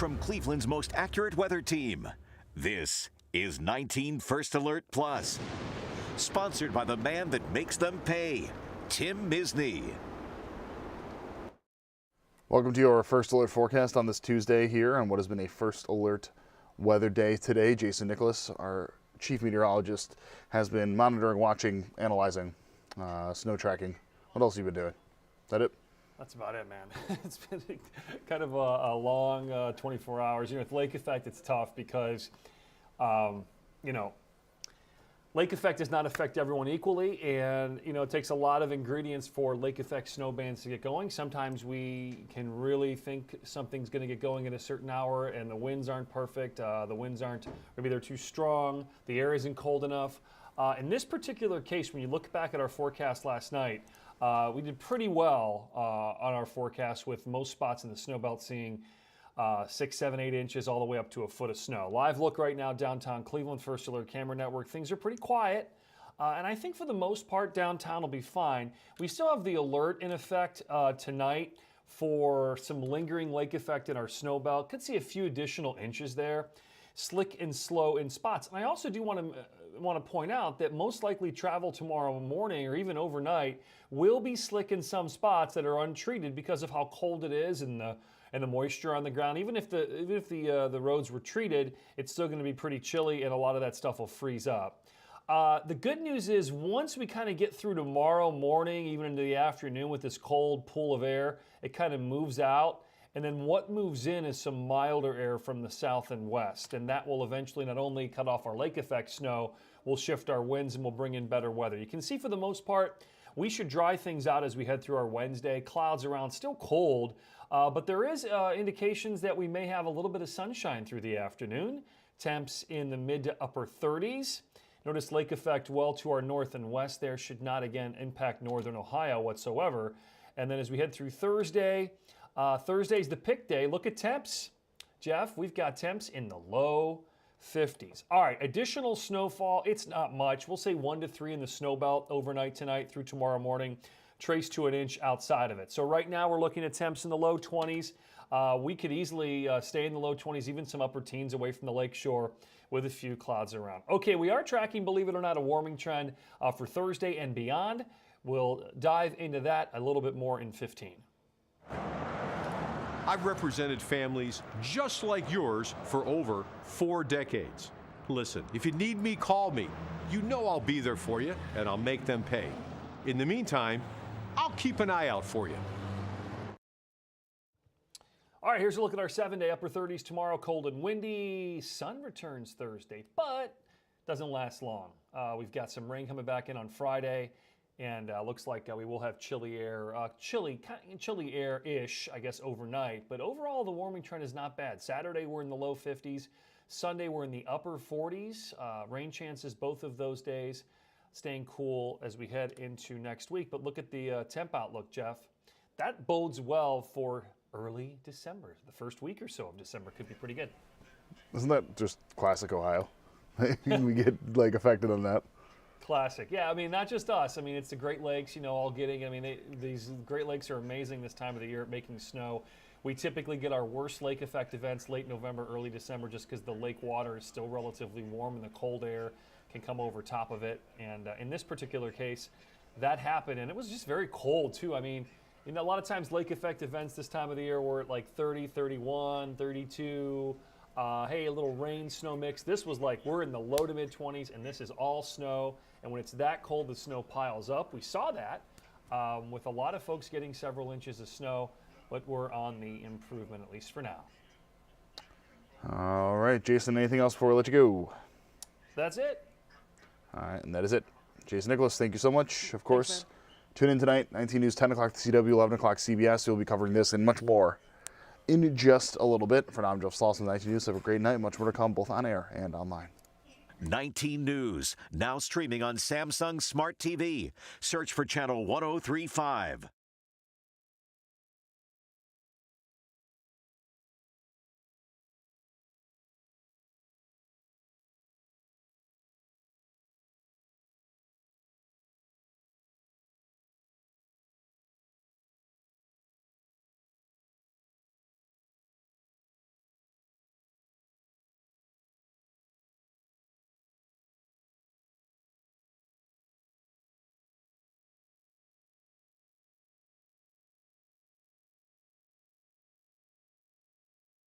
from Cleveland's most accurate weather team. This is 19 First Alert Plus, sponsored by the man that makes them pay, Tim Misney. Welcome to your First Alert forecast on this Tuesday here on what has been a First Alert weather day today. Jason Nicholas, our chief meteorologist, has been monitoring, watching, analyzing, snow tracking. What else have you been doing? Is that it? That's about it, man. It's been kind of a long 24 hours. With lake effect, it's tough because, lake effect does not affect everyone equally, and it takes a lot of ingredients for lake effect snow bands to get going. Sometimes we can really think something's going to get going at a certain hour, and the winds aren't perfect. The winds aren't, maybe they're too strong. The air isn't cold enough. In this particular case, when you look back at our forecast last night, we did pretty well on our forecast, with most spots in the snow belt seeing 6, 7, 8 inches all the way up to a foot of snow. Live look right now, downtown Cleveland, First Alert Camera Network. Things are pretty quiet, and I think for the most part, downtown will be fine. We still have the alert in effect tonight for some lingering lake effect in our snow belt. Could see a few additional inches there. Slick and slow in spots. And I also do want to point out that most likely travel tomorrow morning or even overnight will be slick in some spots that are untreated because of how cold it is and the moisture on the ground. Even if the roads were treated, it's still going to be pretty chilly, and a lot of that stuff will freeze up. The good news is once we kind of get through tomorrow morning, even into the afternoon with this cold pool of air, it kind of moves out. And then what moves in is some milder air from the south and west. And that will eventually not only cut off our lake effect snow, will shift our winds and will bring in better weather. You can see for the most part, we should dry things out as we head through our Wednesday. Clouds around, still cold, but there is indications that we may have a little bit of sunshine through the afternoon. Temps in the mid to upper 30s. Notice lake effect well to our north and west there should not again impact northern Ohio whatsoever. And then as we head through Thursday, Thursday's the pick day. Look at temps. Jeff, we've got temps in the low 50s. All right, additional snowfall. It's not much. We'll say 1 to 3 in the snow belt overnight tonight through tomorrow morning. Trace to an inch outside of it. So right now we're looking at temps in the low 20s. We could easily stay in the low 20s, even some upper teens away from the lake shore with a few clouds around. Okay, we are tracking, believe it or not, a warming trend for Thursday and beyond. We'll dive into that a little bit more in 15. I've represented families just like yours for over 4 decades. Listen, if you need me, call me. You know I'll be there for you, and I'll make them pay. In the meantime, I'll keep an eye out for you. All right, here's a look at our 7-day upper 30s tomorrow. Cold and windy. Sun returns Thursday, but doesn't last long. We've got some rain coming back in on Friday. And looks like we will have chilly air, chilly air-ish, I guess, overnight. But overall, the warming trend is not bad. Saturday, we're in the low 50s. Sunday, we're in the upper 40s. Rain chances both of those days. Staying cool as we head into next week. But look at the temp outlook, Jeff. That bodes well for early December. The first week or so of December could be pretty good. Isn't that just classic Ohio? We get affected on that. Classic. Yeah, I mean, not just us. I mean, it's the Great Lakes, all getting, these Great Lakes are amazing this time of the year at making snow. We typically get our worst lake effect events late November, early December, just because the lake water is still relatively warm and the cold air can come over top of it. And in this particular case, that happened, and it was just very cold, too. I mean, a lot of times lake effect events this time of the year were at like 30, 31, 32. Hey, a little rain snow mix. This was like we're in the low to mid 20s, and this is all snow. And when it's that cold, the snow piles up. We saw that with a lot of folks getting several inches of snow, but we're on the improvement, at least for now. All right, Jason, anything else before we let you go? That's it. All right, and that is it. Jason Nicholas, thank you so much. Of course, tune in tonight, 19 News, 10 o'clock the CW, 11 o'clock CBS. We'll be covering this and much more in just a little bit. For now, I'm Jeff Slauson, 19 News. Have a great night. Much more to come, both on air and online. 19 News, now streaming on Samsung Smart TV. Search for channel 1035.